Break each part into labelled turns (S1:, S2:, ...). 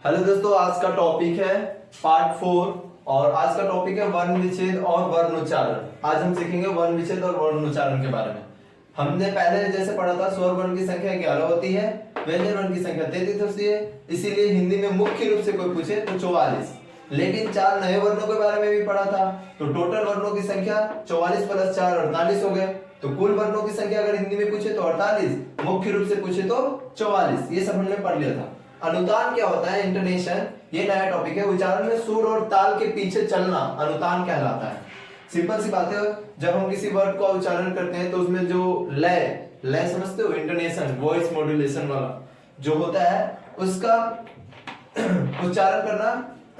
S1: Hello दोस्तों, आज का टॉपिक है पार्ट 4 और आज का टॉपिक है वर्ण विच्छेद और वर्ण उच्चारण। आज हम सीखेंगे वर्ण विच्छेद और वर्ण उच्चारण के बारे में। हमने पहले जैसे पढ़ा था स्वर वर्ण की संख्या 11 होती है, व्यंजन वर्ण की संख्या 33 होती है, इसीलिए हिंदी में मुख्य रूप से कोई पूछे तो 44। लेकिन 4 नए वर्णों के बारे में भी पढ़ा था, तो टोटल वर्णों की संख्या 44 + 4 48 हो गए। तो कुल वर्णों की संख्या अगर हिंदी में पूछे तो 48, मुख्य रूप से पूछे तो 44। ये सब हमने पढ़ लिया था। अनुतान क्या होता है? इंटोनेशन, ये नया टॉपिक है। उच्चारण में सुर और ताल के पीछे चलना अनुतान कहलाता है। सिंपल सी बात है, जब हम किसी वर्ड का उच्चारण करते हैं तो उसमें जो लय समझते हो, इंटोनेशन, वॉइस मॉड्यूलेशन वाला जो होता है, उसका उच्चारण करना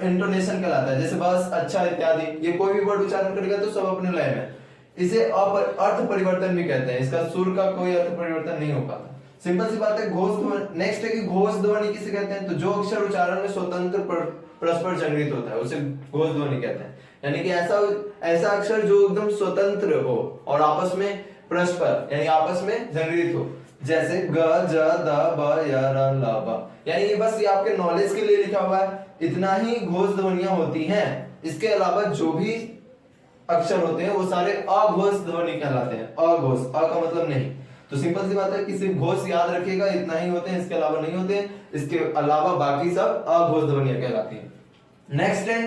S1: इंटोनेशन कहलाता है। जैसे बस, अच्छा इत्यादि, ये कोई भी वर्ड उच्चारण करेगा तो सब अपने लय में। इसे अर्थ परिवर्तन भी कहते हैं। इसका सुर का कोई अर्थ परिवर्तन नहीं हो पाता। सिंपल सी बात है। घोष ध्वनि, नेक्स्ट है कि घोष ध्वनि किसे कहते हैं? तो जो अक्षर उच्चारण में स्वतंत्र परस्पर संगृहीत होता है उसे घोष ध्वनि कहते हैं। यानी कि ऐसा अक्षर जो एकदम स्वतंत्र हो और आपस में परस्पर यानी आपस में संगृहीत हो। जैसे ग, ज, द, ब, य, र, ल, ब। यानी ये बस ये आपके नॉलेज के लिए लिखा हुआ है, इतना ही घोष ध्वनियां होती हैं। इसके अलावा जो भी अक्षर होते हैं वो सारे अघोष ध्वनि कहलाते हैं। अघोष, अ का मतलब नहीं। तो सिंपल सी बात है कि सिर्फ घोष याद रखिएगा, इतना ही होते हैं, इसके अलावा नहीं होते। इसके अलावा बाकी सब अघोष ध्वनियां कहलाती हैं। नेक्स्ट है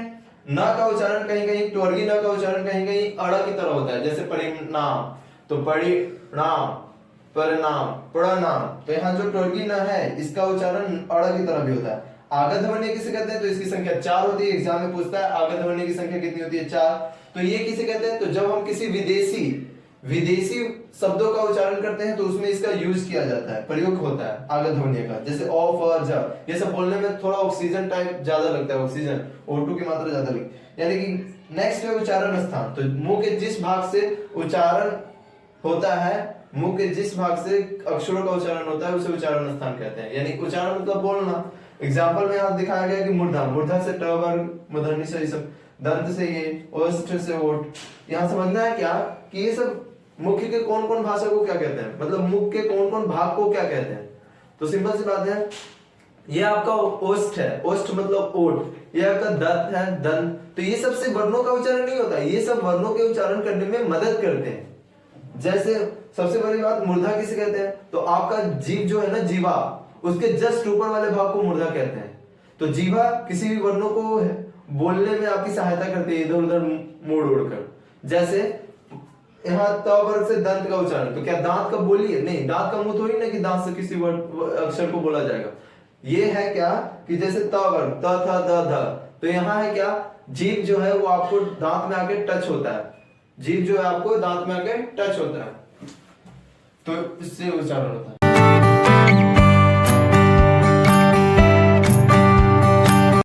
S1: न का उच्चारण कहीं कहीं, ट्वर्गी न का उच्चारण कहीं कहीं अड़ की तरह होता है। जैसे परिणाम, तो परिणाम, परिणाम, प्रणाम। तो यहाँ जो ट्वर्गी न है इसका उच्चारण अड़ की तरह भी होता है। आगत ध्वनि किसे कहते हैं? तो इसकी संख्या 4 होती है। एग्जाम में पूछता है आगत ध्वनि की संख्या कितनी होती है? 4। तो ये किसे कहते हैं? तो जब हम किसी विदेशी शब्दों का उच्चारण करते हैं तो उसमें इसका यूज किया जाता है, प्रयोग होता है आगत ध्वनि का। जैसे अ, फ, ज, ये सब बोलने में थोड़ा ऑक्सीजन टाइप ज्यादा लगता है, ऑक्सीजन, O2 की मात्रा ज्यादा लगती है। यानी कि नेक्स्ट है उच्चारण स्थान। तो मुंह के जिस भाग से उच्चारण होता है, मुंह के जिस भाग से अक्षरों का उच्चारण होता है उसे उच्चारण स्थान कहते हैं। यानी उच्चारण मतलब बोलना। एग्जाम्पल में यहाँ दिखाया गया कि मूर्धा से ट वर्ग, मूर्धन्य से सब, दंत से ये, ओष्ठ से ओठ। यहाँ समझना है क्या कि ये सब मुख्य के कौन कौन भाषा को क्या कहते हैं, मतलब मुख के कौन कौन भाग को क्या कहते हैं। तो सिंपल सी बात है, ये आपका ओष्ठ है, ओष्ठ मतलब ओठ। ये आपका दंत है, दंत। तो ये सबसे वर्णों का उच्चारण नहीं होता, ये सब वर्णों के उच्चारण करने में मदद करते हैं। जैसे सबसे बड़ी बात, मूर्धा किसे कहते हैं? तो आपका जीभ जो है ना, जीवा, उसके जस्ट ऊपर वाले भाग को मूर्धा कहते हैं। तो जीवा किसी भी वर्णों को बोलने में आपकी सहायता करती है, इधर उधर मोड़ उड़कर। जैसे यहाँ त वर्ग से दंत का उच्चारण, तो क्या दांत का बोलिए? नहीं, दांत का मुंह थोड़ी ना कि दांत से किसी अक्षर को बोला जाएगा। ये है क्या कि जैसे त वर्ग, त, थ, द, ध। तो यहाँ है क्या, जीभ जो है वो आपको दांत में आके टच होता है। जीभ जो है आपको दांत में आके टच होता है, तो इससे उच्चारण होता है।